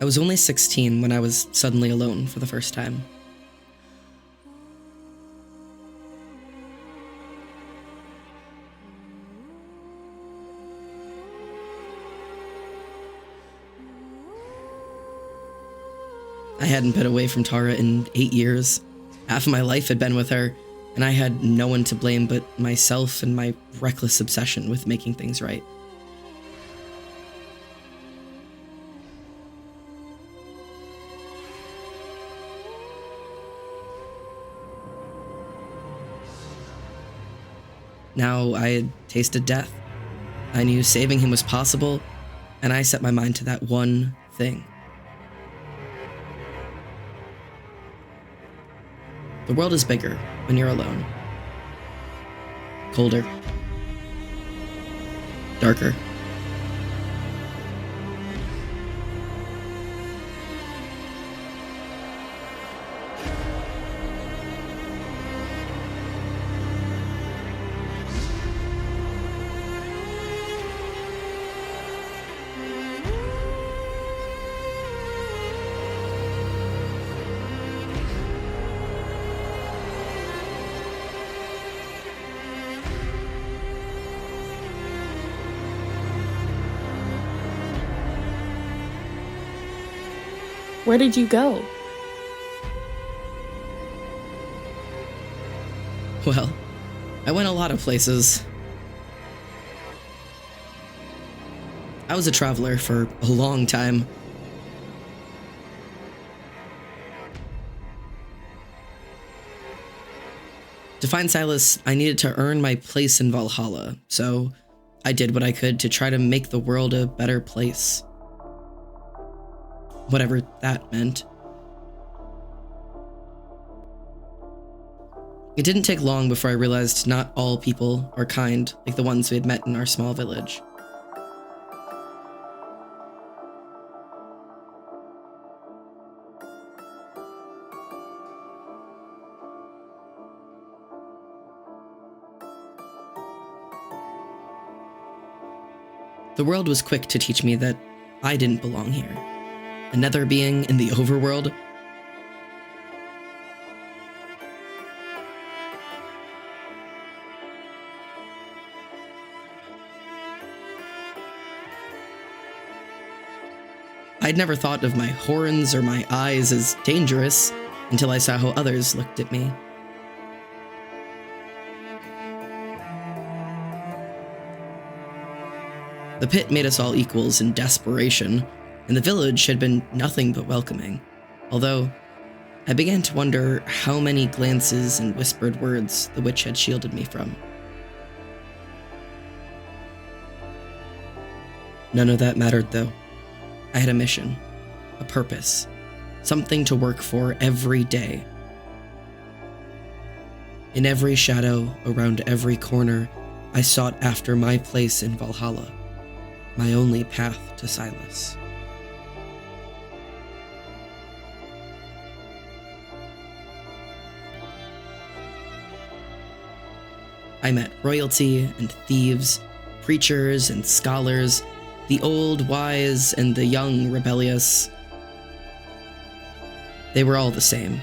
I was only 16 when I was suddenly alone for the first time. I hadn't been away from Tara in 8 years. Half of my life had been with her, and I had no one to blame but myself and my reckless obsession with making things right. Now I had tasted death. I knew saving him was possible, and I set my mind to that one thing. The world is bigger when you're alone. Colder. Darker. Where did you go? Well, I went a lot of places. I was a traveler for a long time. To find Silas, I needed to earn my place in Valhalla, so I did what I could to try to make the world a better place. Whatever that meant. It didn't take long before I realized not all people are kind like the ones we had met in our small village. The world was quick to teach me that I didn't belong here. Another being in the overworld. I'd never thought of my horns or my eyes as dangerous until I saw how others looked at me. The pit made us all equals in desperation, and the village had been nothing but welcoming, although I began to wonder how many glances and whispered words the witch had shielded me from. None of that mattered, though. I had a mission, a purpose, something to work for every day. In every shadow, around every corner, I sought after my place in Valhalla, my only path to Silas. I met royalty and thieves, preachers and scholars, the old wise and the young rebellious. They were all the same.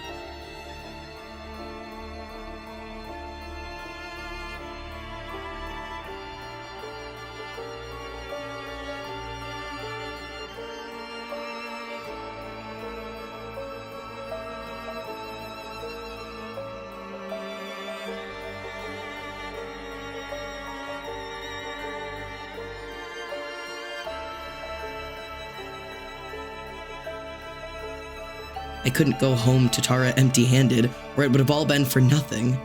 I couldn't go home to Tara empty-handed, or it would have all been for nothing.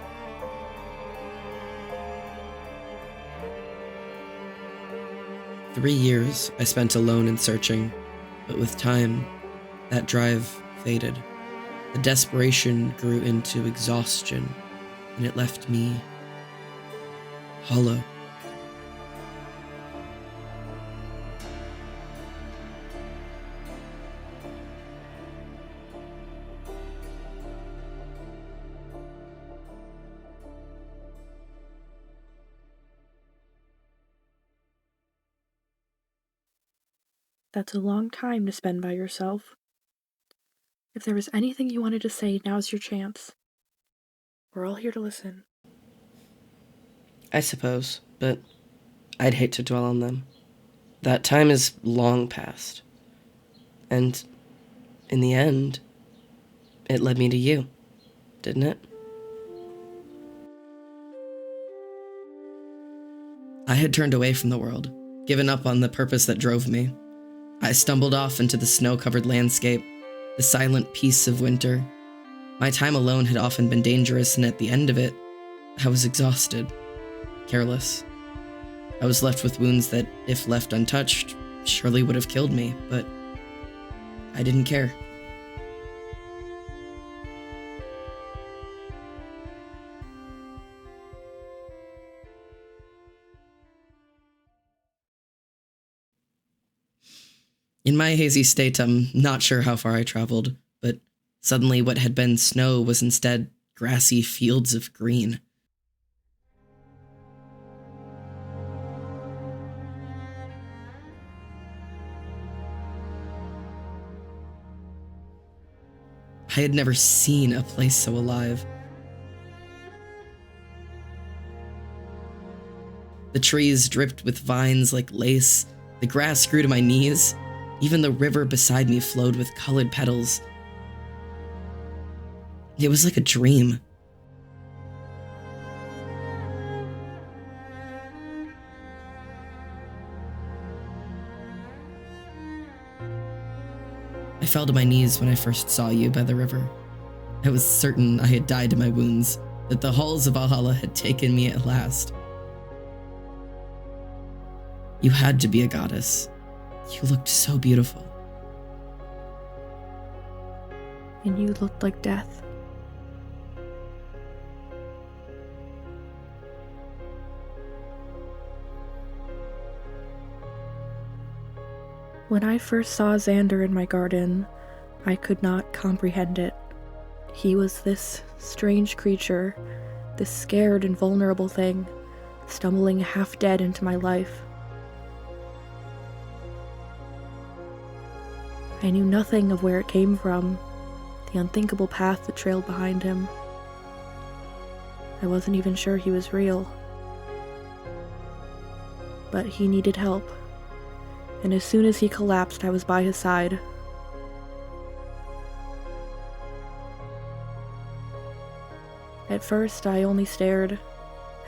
"3 years I spent alone and searching, but with time, that drive faded. The desperation grew into exhaustion, and it left me hollow. That's a long time to spend by yourself. If there was anything you wanted to say, now's your chance. We're all here to listen. I suppose, but I'd hate to dwell on them. That time is long past. And in the end, it led me to you, didn't it? I had turned away from the world, given up on the purpose that drove me. I stumbled off into the snow-covered landscape, the silent peace of winter. My time alone had often been dangerous, and at the end of it, I was exhausted, careless. I was left with wounds that, if left untouched, surely would have killed me, but I didn't care. In my hazy state, I'm not sure how far I traveled, but suddenly what had been snow was instead grassy fields of green. I had never seen a place so alive. The trees dripped with vines like lace, the grass grew to my knees, even the river beside me flowed with colored petals. It was like a dream. I fell to my knees when I first saw you by the river. I was certain I had died to my wounds, that the halls of Valhalla had taken me at last. You had to be a goddess. You looked so beautiful. And you looked like death. When I first saw Xander in my garden, I could not comprehend it. He was this strange creature, this scared and vulnerable thing, stumbling half dead into my life. I knew nothing of where it came from, the unthinkable path that trailed behind him. I wasn't even sure he was real. But he needed help, and as soon as he collapsed, I was by his side. At first, I only stared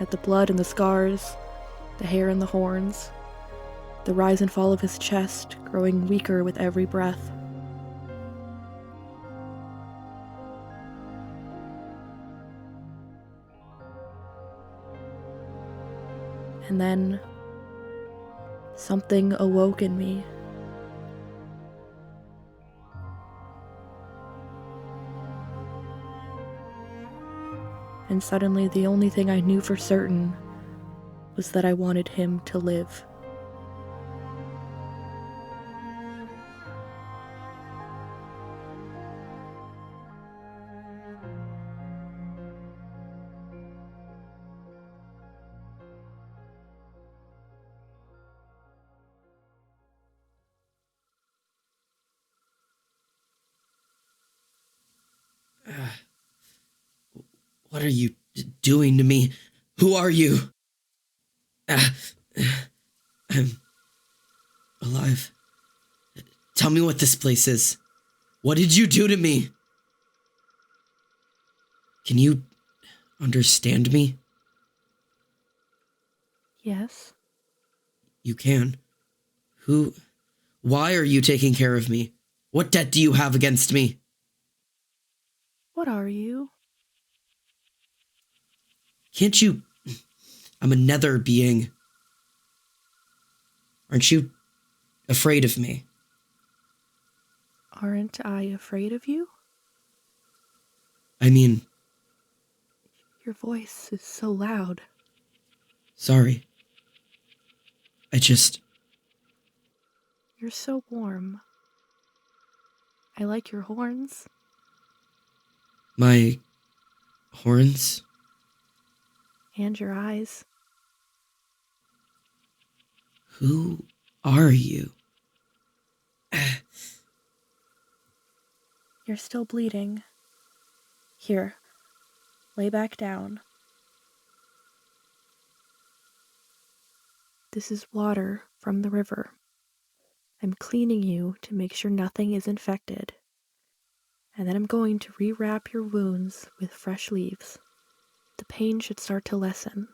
at the blood and the scars, the hair and the horns, the rise and fall of his chest growing weaker with every breath. And then, something awoke in me. And suddenly the only thing I knew for certain was that I wanted him to live. What are you doing to me? Who are you? I'm alive. Tell me what this place is. What did you do to me? Can you understand me? Yes? You can. Why are you taking care of me? What debt do you have against me? What are you? Can't you? I'm a nether being. Aren't you afraid of me? Aren't I afraid of you? I mean, Your voice is so loud. sorry. You're so warm. I like your horns. My horns? And your eyes. Who are you? You're still bleeding. Here, lay back down. This is water from the river. I'm cleaning you to make sure nothing is infected. And then I'm going to rewrap your wounds with fresh leaves. The pain should start to lessen.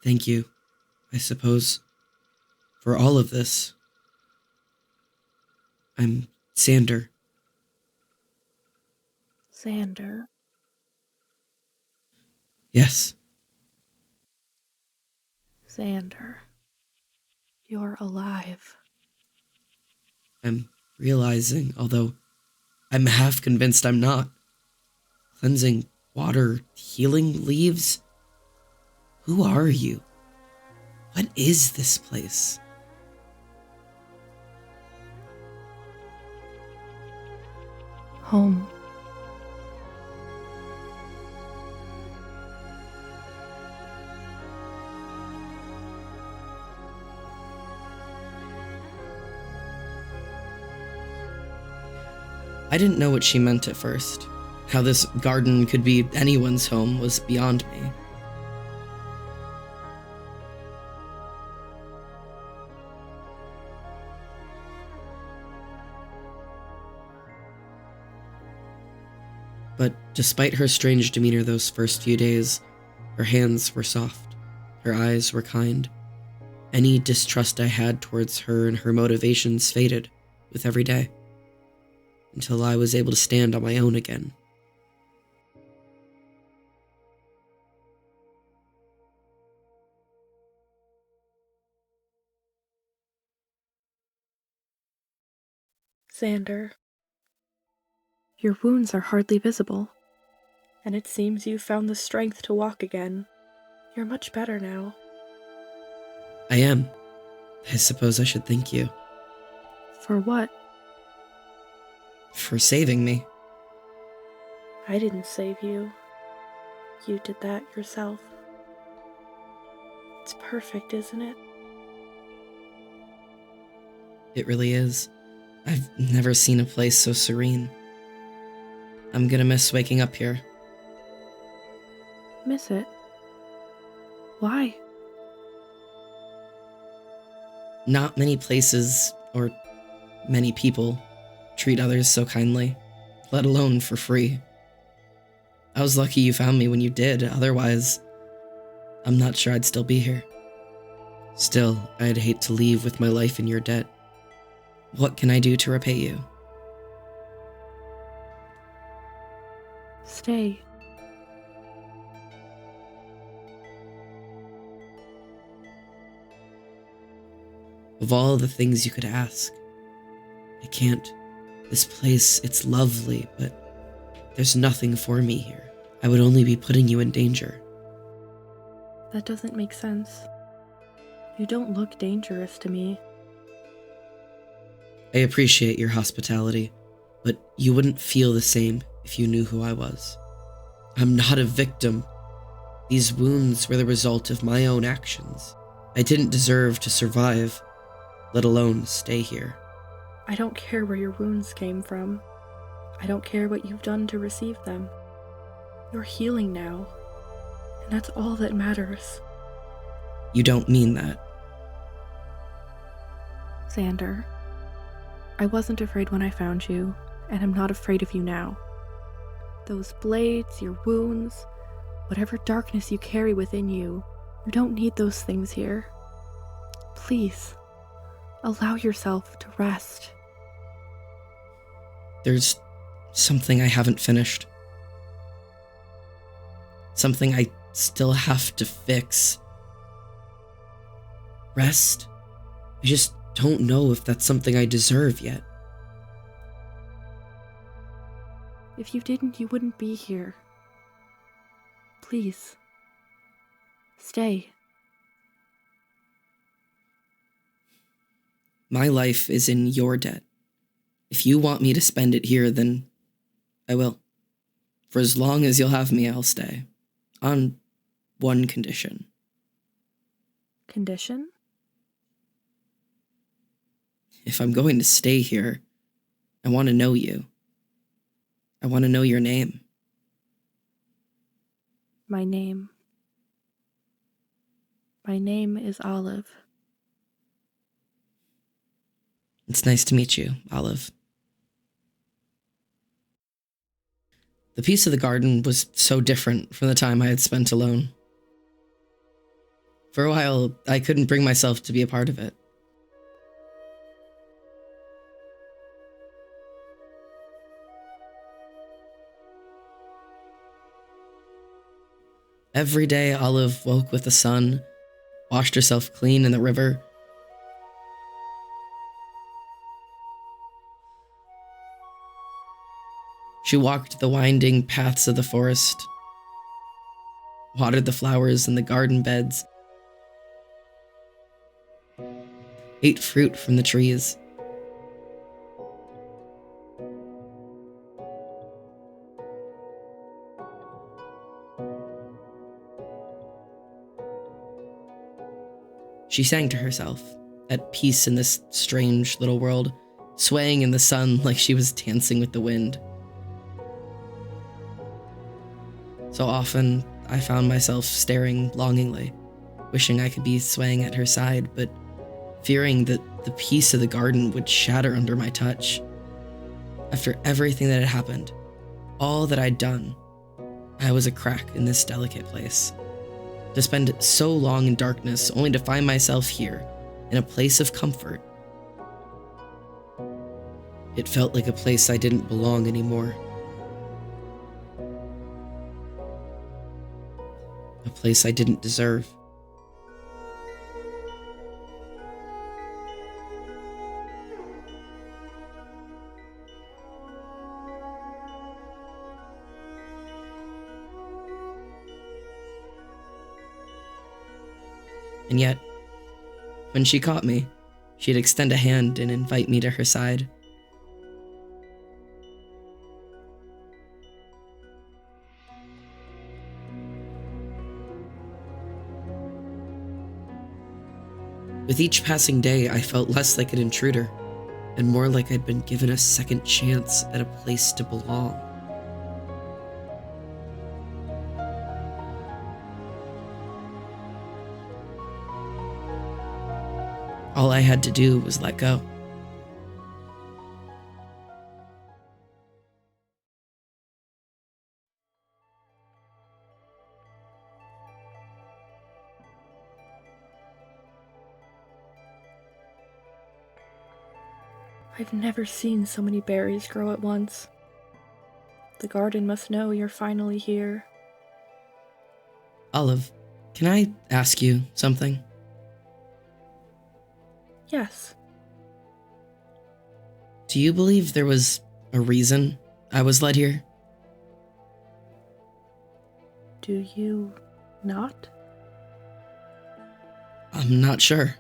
Thank you, I suppose, for all of this. I'm Xander. Xander. Yes, Xander. You're alive. I'm realizing, although I'm half convinced I'm not. Cleansing water, healing leaves? Who are you? What is this place? Home. I didn't know what she meant at first. How this garden could be anyone's home was beyond me. But despite her strange demeanor those first few days, her hands were soft, her eyes were kind. Any distrust I had towards her and her motivations faded with every day, until I was able to stand on my own again. Xander. Your wounds are hardly visible, and it seems you've found the strength to walk again. You're much better now. I am. I suppose I should thank you For what? for saving me. I didn't save you. You did that yourself. It's perfect, isn't it? It really is. I've never seen a place so serene. I'm gonna miss waking up here. Miss it? Why? Not many places, or many people, treat others so kindly, let alone for free. I was lucky you found me when you did, otherwise, I'm not sure I'd still be here. Still, I'd hate to leave with my life in your debt. What can I do to repay you? Stay. Of all the things you could ask, I can't. This place, it's lovely, but there's nothing for me here. I would only be putting you in danger. That doesn't make sense. You don't look dangerous to me. I appreciate your hospitality, but you wouldn't feel the same if you knew who I was. I'm not a victim. These wounds were the result of my own actions. I didn't deserve to survive, let alone stay here. I don't care where your wounds came from. I don't care what you've done to receive them. You're healing now, and that's all that matters. You don't mean that. Xander, I wasn't afraid when I found you, and I'm not afraid of you now. Those blades, your wounds, whatever darkness you carry within you, you don't need those things here. Please, allow yourself to rest. There's something I haven't finished. Something I still have to fix. Rest? I just don't know if that's something I deserve yet. If you didn't, you wouldn't be here. Please, stay. My life is in your debt. If you want me to spend it here, then I will. For as long as you'll have me, I'll stay. On one condition. Condition? if I'm going to stay here, I want to know you. I want to know your name. My name is Olive. It's nice to meet you, Olive. The piece of the garden was so different from the time I had spent alone. For a while, I couldn't bring myself to be a part of it. Every day, Olive woke with the sun, washed herself clean in the river. She walked the winding paths of the forest, watered the flowers in the garden beds, ate fruit from the trees. She sang to herself, at peace in this strange little world, swaying in the sun like she was dancing with the wind. So often, I found myself staring longingly, wishing I could be swaying at her side, but fearing that the peace of the garden would shatter under my touch. After everything that had happened, all that I'd done, I was a crack in this delicate place. To spend so long in darkness, only to find myself here, in a place of comfort. It felt like a place I didn't belong anymore. A place I didn't deserve. And yet, when she caught me, she'd extend a hand and invite me to her side. With each passing day, I felt less like an intruder, and more like I'd been given a second chance at a place to belong. All I had to do was let go. I've never seen so many berries grow at once. The garden must know you're finally here. Olive, can I ask you something? Yes. Do you believe there was a reason I was led here? Do you not? I'm not sure.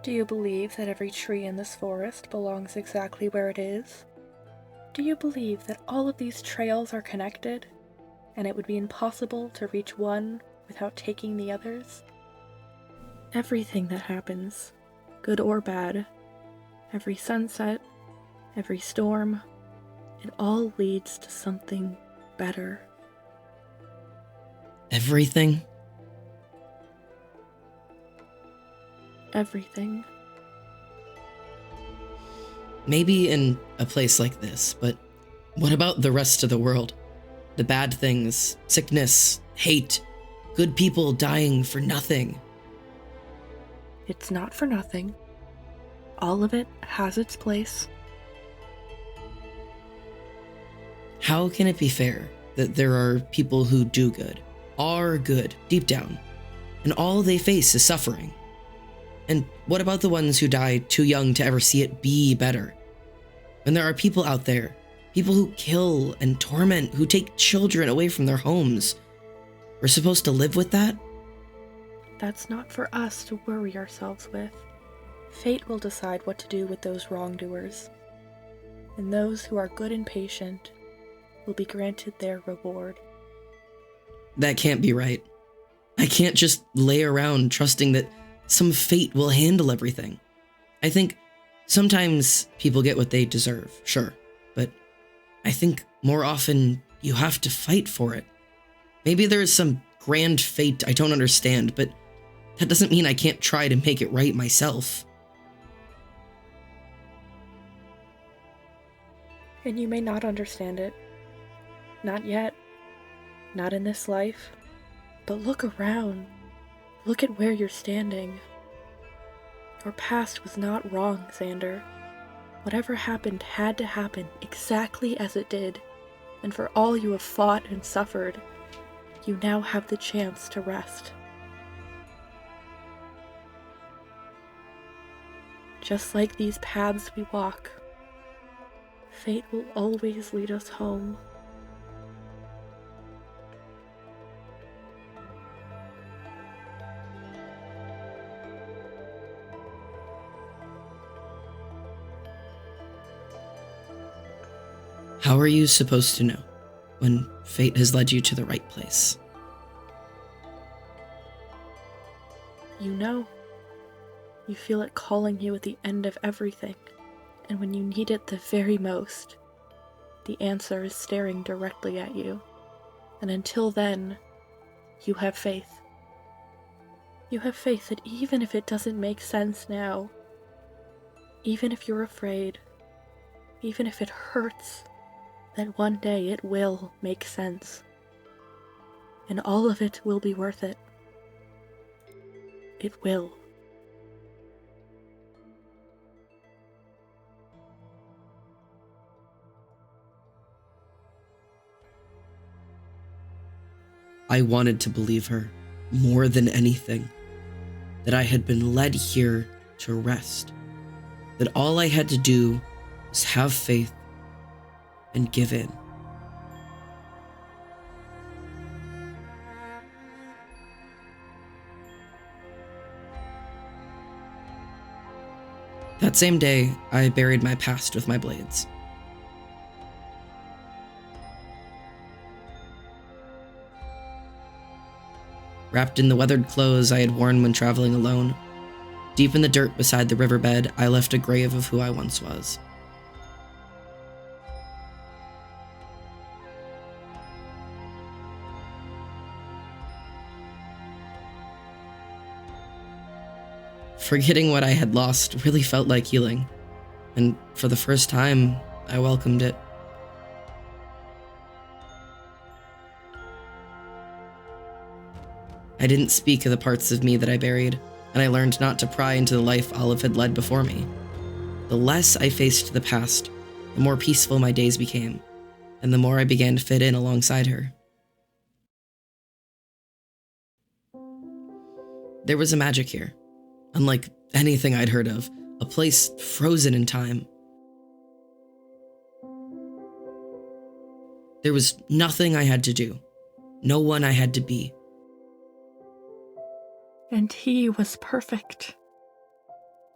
Do you believe that every tree in this forest belongs exactly where it is? Do you believe that all of these trails are connected, and it would be impossible to reach one without taking the others? Everything that happens, good or bad, every sunset, every storm, it all leads to something better. Everything? Everything. Maybe in a place like this, but what about the rest of the world? The bad things, sickness, hate, good people dying for nothing. It's not for nothing. All of it has its place. How can it be fair that there are people who do good, are good, deep down, and all they face is suffering? And what about the ones who die too young to ever see it be better? And there are people out there, people who kill and torment, who take children away from their homes. We're supposed to live with that? That's not for us to worry ourselves with. Fate will decide what to do with those wrongdoers. And those who are good and patient will be granted their reward. That can't be right. I can't just lay around trusting that some fate will handle everything. I think sometimes people get what they deserve, sure, but I think more often you have to fight for it. Maybe there is some grand fate I don't understand, but that doesn't mean I can't try to make it right myself. And you may not understand it. Not yet. Not in this life. But look around. Look at where you're standing. Your past was not wrong, Xander. Whatever happened had to happen exactly as it did. And for all you have fought and suffered, you now have the chance to rest. Just like these paths we walk, fate will always lead us home. How are you supposed to know when fate has led you to the right place? You know. You feel it calling you at the end of everything, and when you need it the very most, the answer is staring directly at you. And until then, you have faith. You have faith that even if it doesn't make sense now, even if you're afraid, even if it hurts, that one day it will make sense. And all of it will be worth it. It will. I wanted to believe her more than anything, that I had been led here to rest, that all I had to do was have faith and give in. That same day, I buried my past with my blades. Wrapped in the weathered clothes I had worn when traveling alone, deep in the dirt beside the riverbed, I left a grave of who I once was. Forgetting what I had lost really felt like healing, and for the first time, I welcomed it. I didn't speak of the parts of me that I buried, and I learned not to pry into the life Olive had led before me. The less I faced the past, the more peaceful my days became, and the more I began to fit in alongside her. There was a magic here, unlike anything I'd heard of, a place frozen in time. There was nothing I had to do, no one I had to be. And he was perfect.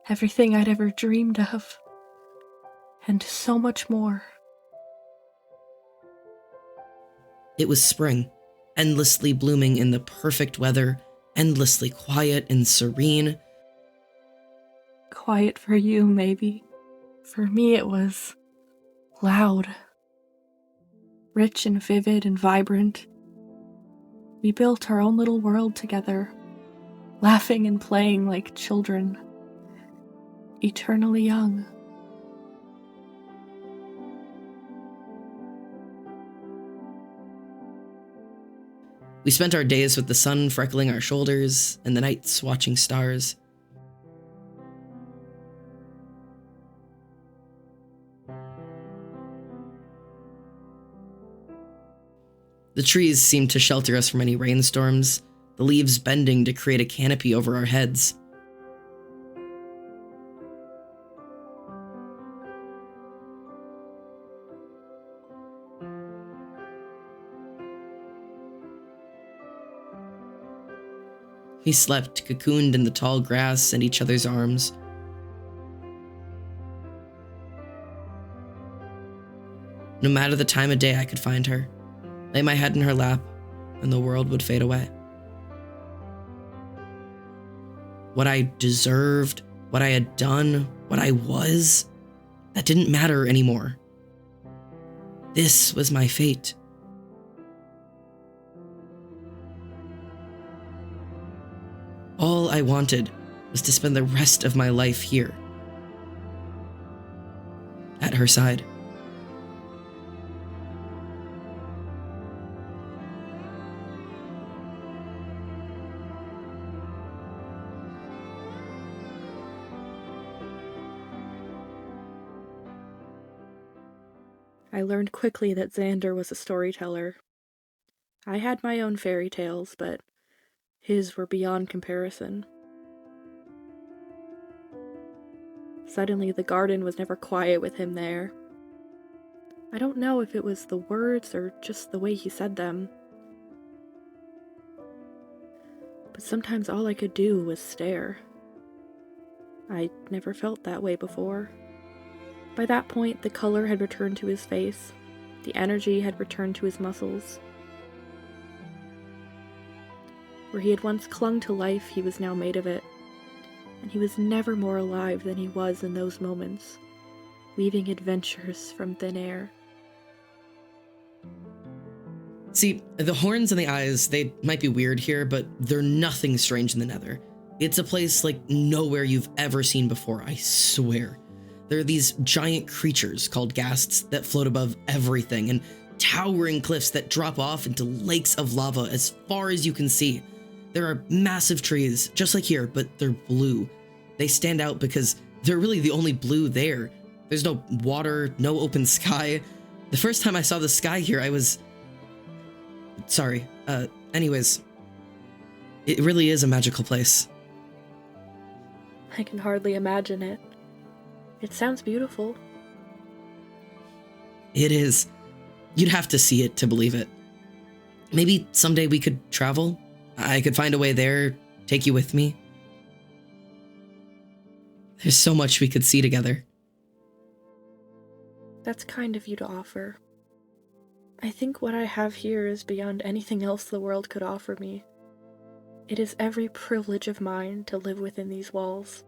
Everything I'd ever dreamed of. And so much more. It was spring, endlessly blooming in the perfect weather, endlessly quiet and serene. Quiet for you, maybe. For me, it was loud. Rich and vivid and vibrant. We built our own little world together, laughing and playing like children, eternally young. We spent our days with the sun freckling our shoulders and the nights watching stars. The trees seemed to shelter us from any rainstorms, the leaves bending to create a canopy over our heads. We slept cocooned in the tall grass and each other's arms. No matter the time of day, I could find her, lay my head in her lap, and the world would fade away. What I deserved what I had done, what I was, that didn't matter anymore. This was my fate. All I wanted was to spend the rest of my life here, at her side. I learned quickly that Xander was a storyteller. I had my own fairy tales, but his were beyond comparison. Suddenly, the garden was never quiet with him there. I don't know if it was the words or just the way he said them, but sometimes all I could do was stare. I'd never felt that way before. By that point, the color had returned to his face. The energy had returned to his muscles. Where he had once clung to life, he was now made of it. And he was never more alive than he was in those moments, weaving adventures from thin air. See, the horns and the eyes, they might be weird here, but they're nothing strange in the Nether. It's a place like nowhere you've ever seen before, I swear. There are these giant creatures called ghasts that float above everything, and towering cliffs that drop off into lakes of lava as far as you can see. There are massive trees, just like here, but they're blue. They stand out because they're really the only blue there. There's no water, no open sky. The first time I saw the sky here, I was... Sorry. Anyways, it really is a magical place. I can hardly imagine it. It sounds beautiful. It is. You'd have to see it to believe it. Maybe someday we could travel. I could find a way there, take you with me. There's so much we could see together. That's kind of you to offer. I think what I have here is beyond anything else the world could offer me. It is every privilege of mine to live within these walls,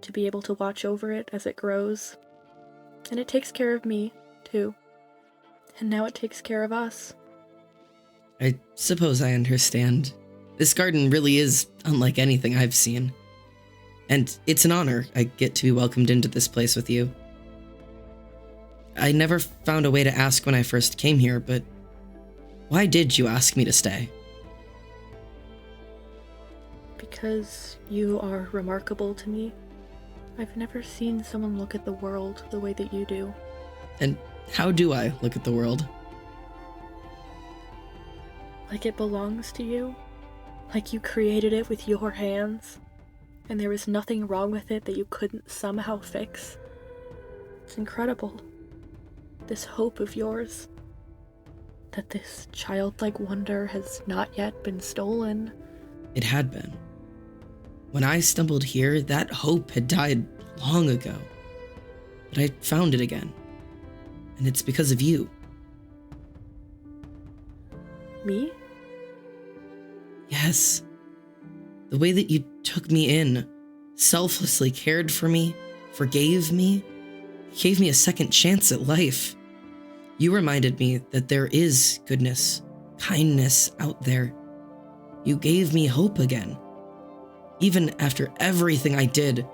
to be able to watch over it as it grows. And it takes care of me, too. And now it takes care of us. I suppose I understand. This garden really is unlike anything I've seen. And it's an honor I get to be welcomed into this place with you. I never found a way to ask when I first came here, but why did you ask me to stay? Because you are remarkable to me. I've never seen someone look at the world the way that you do. And how do I look at the world? Like it belongs to you? Like you created it with your hands? And there was nothing wrong with it that you couldn't somehow fix? It's incredible. This hope of yours. That this childlike wonder has not yet been stolen. It had been. When I stumbled here, that hope had died long ago. But I found it again. And it's because of you. Me? Yes. The way that you took me in, selflessly cared for me, forgave me, gave me a second chance at life. You reminded me that there is goodness, kindness out there. You gave me hope again. Even after everything I did,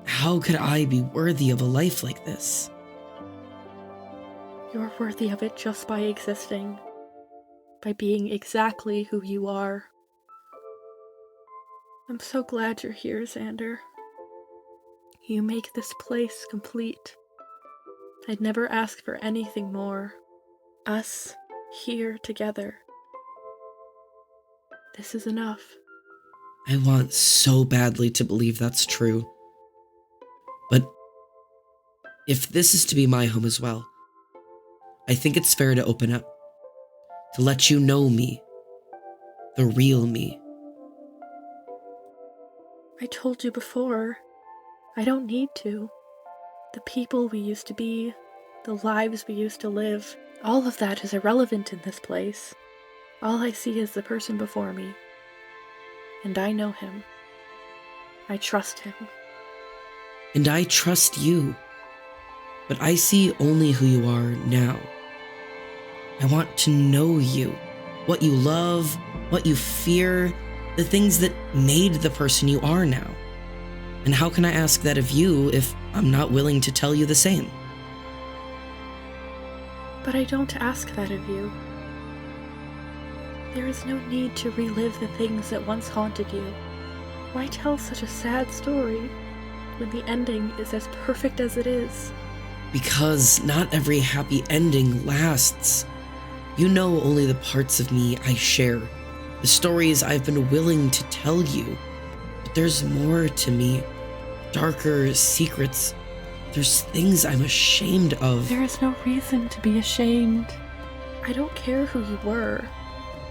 how could I be worthy of a life like this? You're worthy of it just by existing. By being exactly who you are. I'm so glad you're here, Xander. You make this place complete. I'd never ask for anything more. Us, here together. This is enough. I want so badly to believe that's true. But if this is to be my home as well, I think it's fair to open up. To let you know me. The real me. I told you before. I don't need to. The people we used to be, the lives we used to live, all of that is irrelevant in this place. All I see is the person before me. And I know him. I trust him. And I trust you. But I see only who you are now. I want to know you, what you love, what you fear, the things that made the person you are now. And how can I ask that of you if I'm not willing to tell you the same? But I don't ask that of you. There is no need to relive the things that once haunted you. Why tell such a sad story when the ending is as perfect as it is? Because not every happy ending lasts. You know only the parts of me I share, the stories I've been willing to tell you. But there's more to me, darker secrets. There's things I'm ashamed of. There is no reason to be ashamed. I don't care who you were.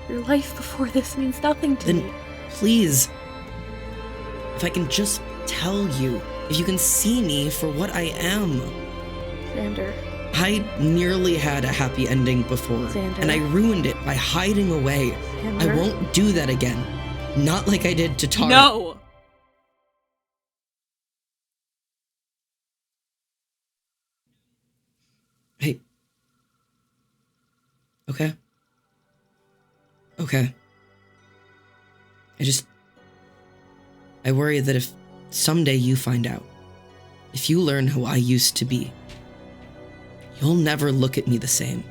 Your life before this means nothing to me. Then please, if I can just tell you, if you can see me for what I am. Xander. I nearly had a happy ending before, Xander. and I ruined it by hiding away. Xander. I won't do that again. Not like I did to Tara. No! Hey. Okay. Okay. I worry that if someday you find out, if you learn who I used to be, you'll never look at me the same.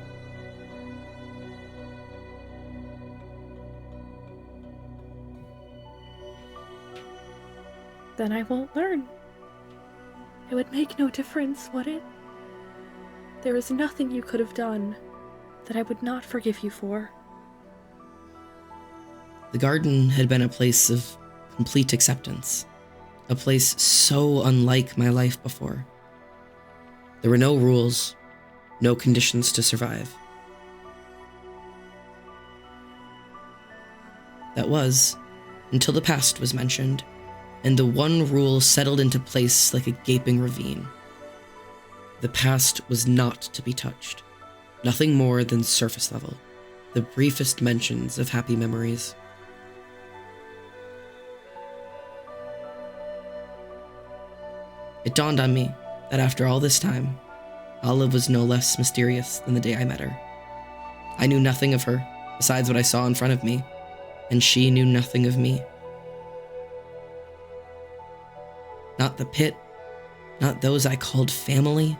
Then I won't learn. It would make no difference, would it? There is nothing you could have done that I would not forgive you for. The garden had been a place of complete acceptance, a place so unlike my life before. There were no rules, no conditions to survive. That was, until the past was mentioned, and the one rule settled into place like a gaping ravine. The past was not to be touched, nothing more than surface level, the briefest mentions of happy memories. It dawned on me that after all this time, Olive was no less mysterious than the day I met her. I knew nothing of her, besides what I saw in front of me, and she knew nothing of me. Not the pit, not those I called family,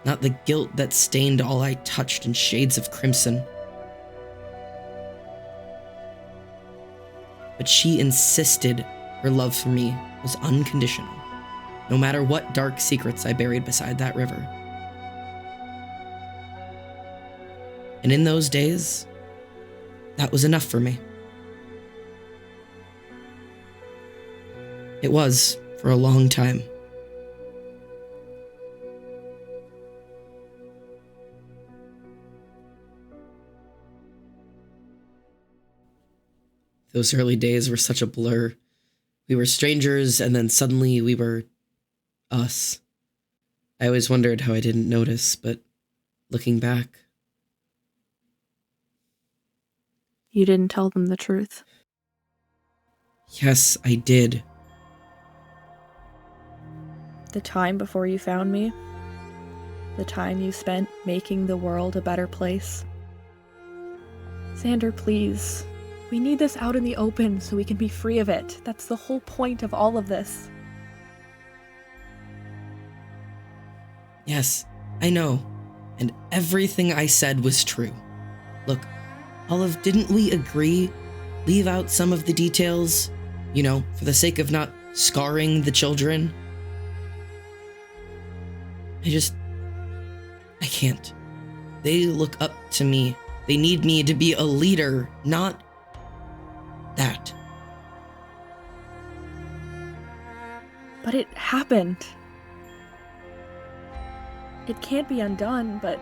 not the guilt that stained all I touched in shades of crimson. But she insisted her love for me was unconditional, no matter what dark secrets I buried beside that river. And in those days, that was enough for me. It was for a long time. Those early days were such a blur. We were strangers, and then suddenly we were us. I always wondered how I didn't notice, but looking back... You didn't tell them the truth. Yes, I did. The time before you found me? The time you spent making the world a better place? Xander, please. We need this out in the open so we can be free of it. That's the whole point of all of this. Yes, I know. And everything I said was true. Look, Olive, didn't we agree? Leave out some of the details, you know, for the sake of not scarring the children? I can't. They look up to me. They need me to be a leader, not that. But it happened. It can't be undone, but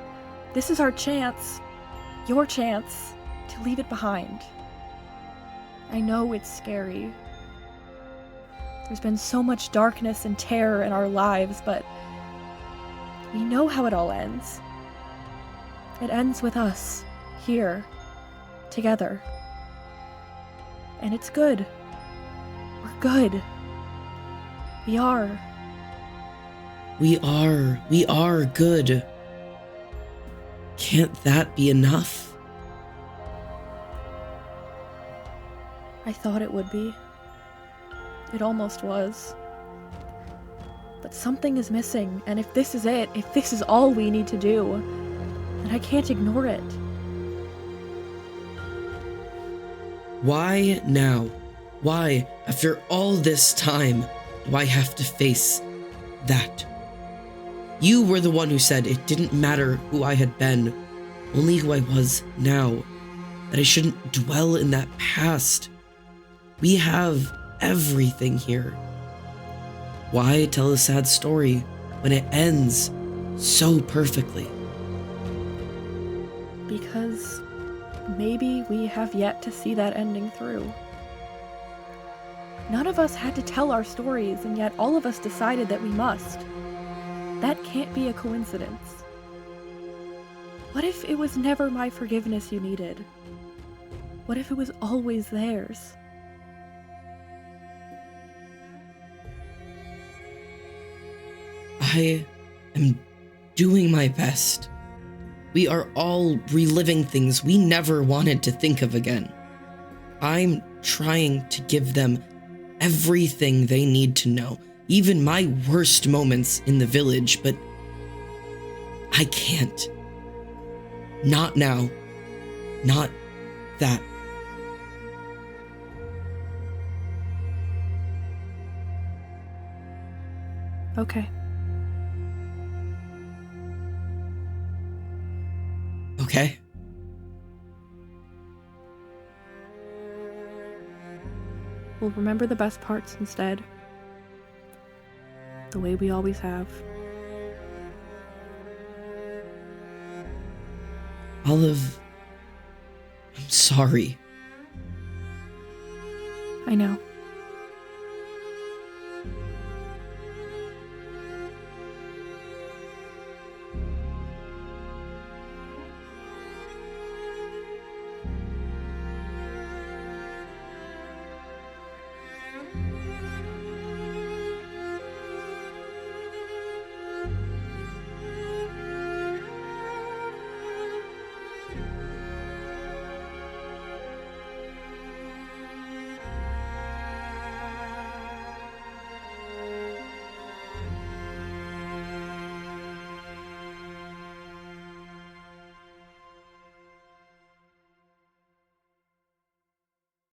this is our chance, your chance, to leave it behind. I know it's scary. There's been so much darkness and terror in our lives, but we know how it all ends. It ends with us, here, together. And it's good. We're good. We are. We are good. Can't that be enough? I thought it would be. It almost was. But something is missing, and if this is it, if this is all we need to do, then I can't ignore it. Why now? Why, after all this time, do I have to face that? You were the one who said it didn't matter who I had been, only who I was now, that I shouldn't dwell in that past. We have everything here. Why tell a sad story when it ends so perfectly? Because maybe we have yet to see that ending through. None of us had to tell our stories, and yet all of us decided that we must. That can't be a coincidence. What if it was never my forgiveness you needed? What if it was always theirs? I am doing my best. We are all reliving things we never wanted to think of again. I'm trying to give them everything they need to know, even my worst moments in the village, but I can't. Not now. Not that. Okay. Okay? We'll remember the best parts instead. The way we always have. Olive, I'm sorry. I know.